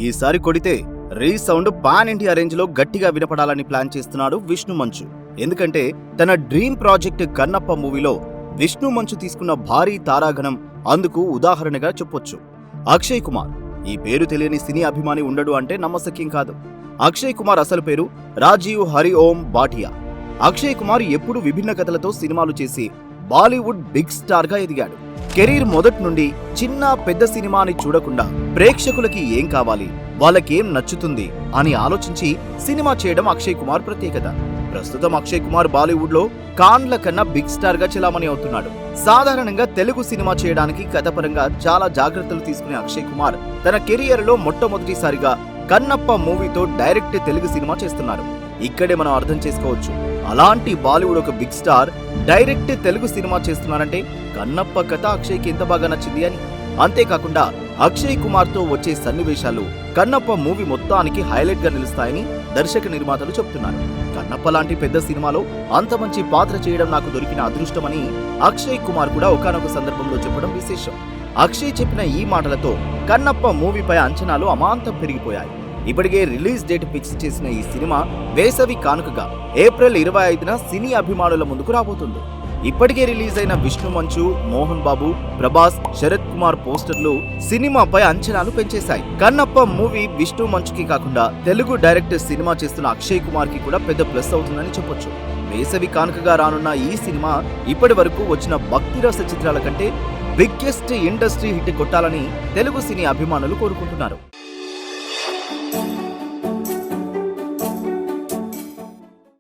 ఈసారి కొడితే resound pan India range లో గట్టిగా వినపడాలని ప్లాన్ చేస్తున్నాడు విష్ణు మంచు. ఎందుకంటే తన డ్రీమ్ ప్రాజెక్ట్ కన్నప్ప మూవీలో విష్ణు మంచు తీసుకున్న భారీ తారాగణం అందుకు ఉదాహరణగా చెప్పొచ్చు. అక్షయ్ కుమార్. ఈ పేరు తెలియని సినీ అభిమాని ఉండడు అంటే నమ్మశక్యం కాదు. అక్షయ్ కుమార్ అసలు పేరు రాజీవ్ హరి ఓం భాటియా. అక్షయ్ కుమార్ ఎప్పుడు విభిన్న కథలతో సినిమాలు చేసి బాలీవుడ్ బిగ్ స్టార్ గా ఎదిగాడు. కెరీర్ మొదటి నుండి చిన్న పెద్ద సినిమాని చూడకుండా ప్రేక్షకులకి ఏం కావాలి, వాళ్ళకేం నచ్చుతుంది అని ఆలోచించి సినిమా చేయడం అక్షయ్ కుమార్ ప్రత్యేకత. ప్రస్తుతం అక్షయ్ కుమార్ బాలీవుడ్ లో ఖాన్ల కన్నా బిగ్ స్టార్ గా చెలామణి అవుతున్నాడు. సాధారణంగా తెలుగు సినిమా చేయడానికి కథపరంగా చాలా జాగ్రత్తలు తీసుకునే అక్షయ్ కుమార్ తన కెరియర్ లో మొట్టమొదటిసారిగా కన్నప్ప మూవీతో డైరెక్ట్ తెలుగు సినిమా చేస్తున్నారు. ఇక్కడే మనం అర్థం చేసుకోవచ్చు, అలాంటి బాలీవుడ్ ఒక big star direct Telugu cinema చేస్తున్నారంటే కన్నప్ప కథ అక్షయ్కి ఎంత బాగా నచ్చింది అని. అంతేకాకుండా అక్షయ్ కుమార్ తో వచ్చే సన్నివేశాలు కన్నప్ప మూవీ మొత్తానికి హైలైట్ గా నిలుస్తాయని దర్శక నిర్మాతలు చెప్తున్నారు. కన్నప్ప లాంటి పెద్ద సినిమాలో అంత మంచి పాత్ర చేయడం నాకు దొరికిన అదృష్టమని అక్షయ్ కుమార్ కూడా ఒకానొక సందర్భంలో చెప్పడం విశేషం. అక్షయ్ చెప్పిన ఈ మాటలతో కన్నప్ప మూవీపై అంచనాలు అమాంతం పెరిగిపోయాయి. ఇప్పటికే రిలీజ్ డేట్ ఫిక్స్ చేసిన ఈ సినిమా వేసవి కానుకగా ఏప్రిల్ 25న సినీ అభిమానుల ముందుకు రాబోతుంది. ఇప్పటికే రిలీజ్ అయిన విష్ణు మంచు, మోహన్ బాబు, ప్రభాస్, శరత్ కుమార్ పోస్టర్లు సినిమాపై అంచనాలు పెంచేశాయి. కన్నప్ప మూవీ విష్ణు మంచుకి కాకుండా తెలుగు డైరెక్ట్ సినిమా చేస్తున్న అక్షయ్ కుమార్ కి కూడా పెద్ద ప్లస్ అవుతుందని చెప్పొచ్చు. వేసవి కానుకగా రానున్న ఈ సినిమా ఇప్పటి వరకు వచ్చిన భక్తిరస చిత్రాల కంటే బిగ్గెస్ట్ ఇండస్ట్రీ హిట్ కొట్టాలని తెలుగు సినీ అభిమానులు కోరుకుంటున్నారు.